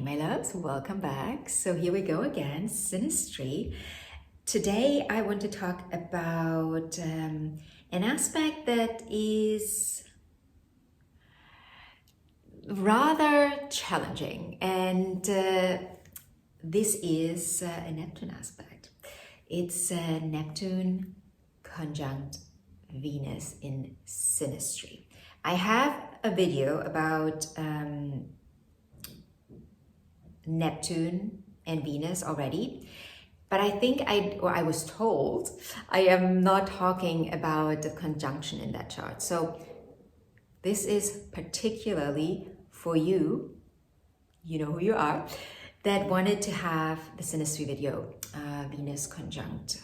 my loves, welcome back. So here we go again, synastry. Today I want to talk about an aspect that is rather challenging, and this is a Neptune aspect. It's Neptune conjunct Venus in synastry. I have a video about Neptune and Venus already, but I think I was told I am not talking about the conjunction in that chart. So this is particularly for you, you know who you are, that wanted to have the synastry video, Venus conjunct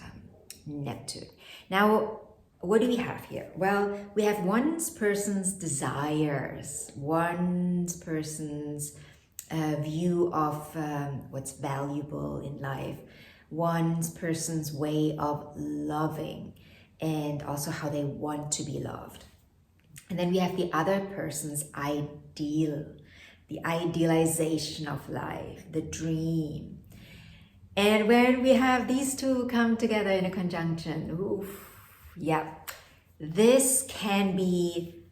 Neptune. Now, what do we have here? Well, we have one person's desires, one person's view of what's valuable in life, one person's way of loving, and also how they want to be loved. And then we have the other person's ideal, the idealization of life, the dream. And when we have these two come together in a conjunction, oof, yeah, this can be,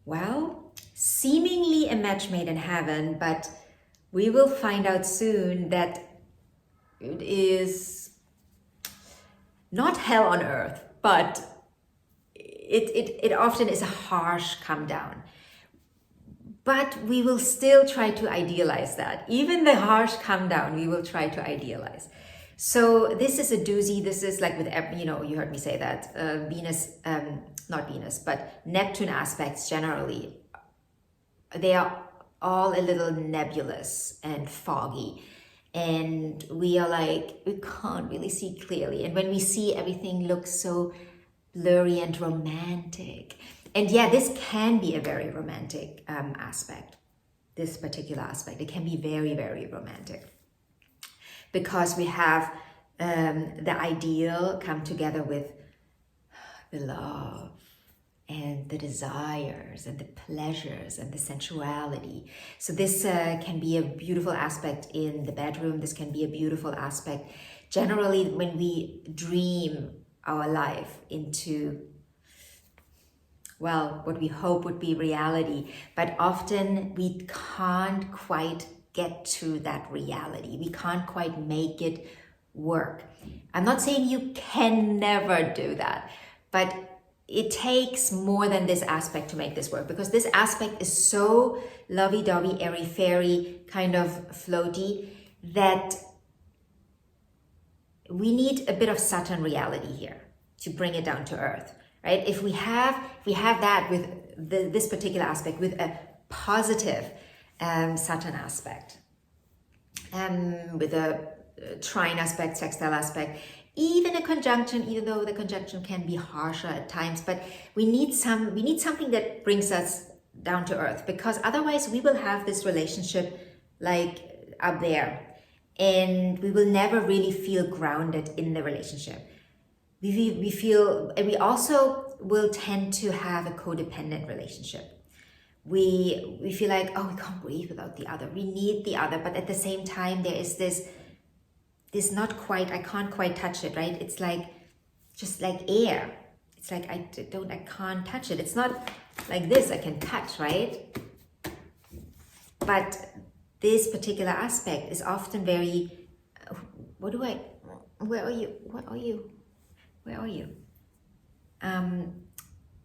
well, seemingly a match made in heaven, but we will find out soon that it is not hell on earth, but it often is a harsh come down. But we will still try to idealize that. Even the harsh come down, we will try to idealize. So this is a doozy. This is like with, you know, you heard me say that Venus, not Venus, but Neptune aspects generally, they are all a little nebulous and foggy. And we are like, we can't really see clearly. And when we see, everything looks so blurry and romantic. And yeah, this can be a very romantic aspect, this particular aspect. It can be very, very romantic. Because we have the ideal come together with the love and the desires and the pleasures and the sensuality. So this can be a beautiful aspect in the bedroom. This can be a beautiful aspect generally when we dream our life into, well, what we hope would be reality. But often we can't quite get to that reality. We can't quite make it work. I'm not saying you can never do that, but it takes more than this aspect to make this work, because this aspect is so lovey-dovey, airy-fairy, kind of floaty, that we need a bit of Saturn reality here to bring it down to earth, right? If we have that with this particular aspect, with a positive Saturn aspect, with a trine aspect, sextile aspect, even a conjunction, even though the conjunction can be harsher at times, but we need something that brings us down to earth, because otherwise we will have this relationship like up there, and we will never really feel grounded in the relationship. We feel, and we also will tend to have a codependent relationship. We feel like, oh, we can't breathe without the other. We need the other, but at the same time, there is this not quite, I can't quite touch it, right? It's like, just like air. It's like, I can't touch it. It's not like this, I can touch, right? But this particular aspect is often very, where are you?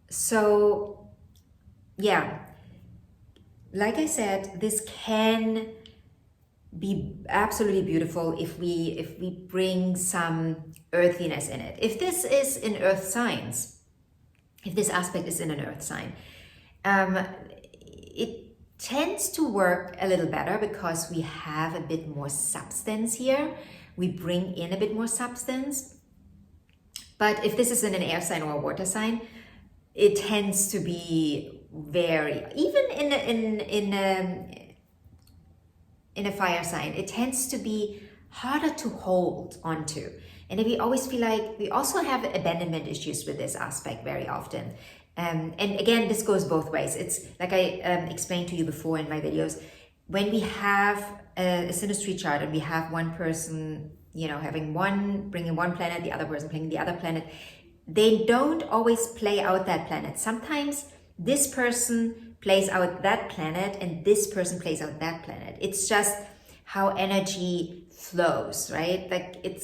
So, yeah, like I said, this can be absolutely beautiful if we bring some earthiness in it. If this is in earth signs, if this aspect is in an earth sign, it tends to work a little better because we have a bit more substance here. We bring in a bit more substance. But if this is in an air sign or a water sign, it tends to be very, even in a fire sign, it tends to be harder to hold onto. And we always feel like we also have abandonment issues with this aspect very often. And again, this goes both ways. It's like I explained to you before in my videos, when we have a synastry chart and we have one person, you know, bringing one planet, the other person bringing the other planet, they don't always play out that planet. Sometimes this person plays out that planet and this person plays out that planet. It's just how energy flows, right? Like it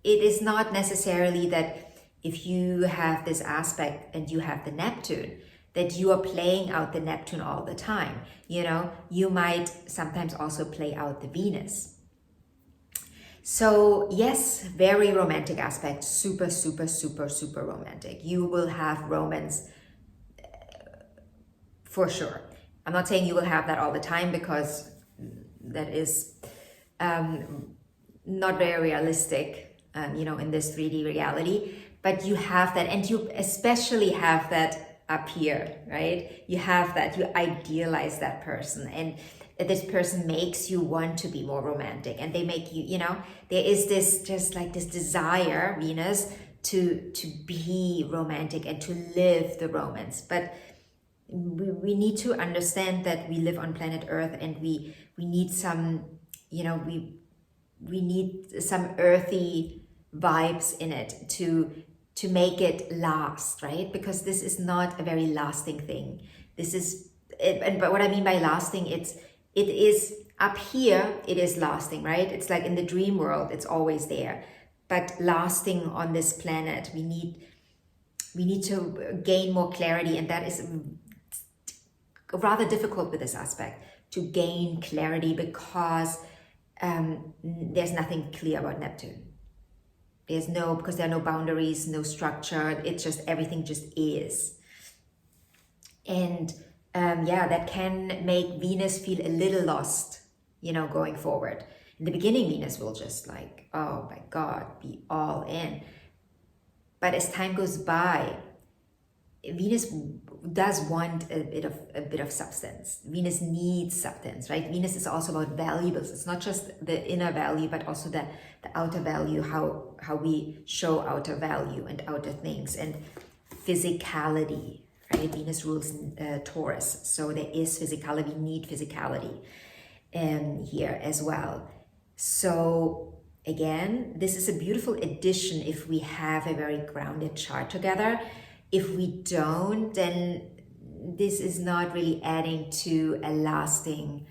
is not necessarily that if you have this aspect and you have the Neptune, that you are playing out the Neptune all the time. You know, you might sometimes also play out the Venus. So yes, very romantic aspect, super, super, super, super romantic. You will have romance for sure. I'm not saying you will have that all the time, because that is not very realistic, you know, in this 3D reality. But you have that, and you especially have that up here, right? You have that, you idealize that person, and this person makes you want to be more romantic, and they make you, you know, there is this, just like this desire, Venus, to be romantic and to live the romance. But we need to understand that we live on planet Earth, and we need some, you know, we need some earthy vibes in it to make it last, right? Because this is not a very lasting thing. This is, but what I mean by lasting, it is up here, it is lasting, right? It's like in the dream world, it's always there. But lasting on this planet, we need to gain more clarity, and that is rather difficult with this aspect, to gain clarity, because there's nothing clear about Neptune. Because there are no boundaries, no structure. It's just, everything just is. And yeah, that can make Venus feel a little lost, you know, going forward. In the beginning, Venus will just like, oh my God, be all in. But as time goes by, Venus does want a bit of substance. Venus needs substance, right? Venus is also about valuables. It's not just the inner value, but also the outer value, how we show outer value and outer things, and physicality, right? Venus rules Taurus, so there is physicality. We need physicality here as well. So again, this is a beautiful addition if we have a very grounded chart together. If we don't, then this is not really adding to a lasting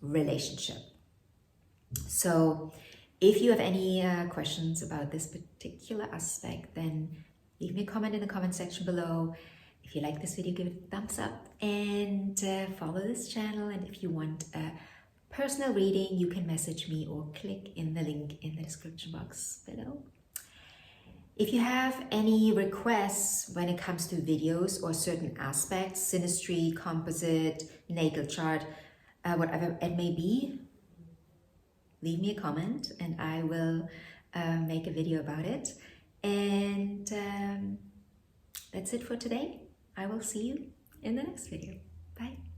relationship. So if you have any questions about this particular aspect, then leave me a comment in the comment section below. If you like this video, give it a thumbs up, and follow this channel. And if you want a personal reading, you can message me or click in the link in the description box below. If you have any requests when it comes to videos or certain aspects, synastry, composite, natal chart, whatever it may be, leave me a comment and I will make a video about it. And that's it for today. I will see you in the next video. Bye.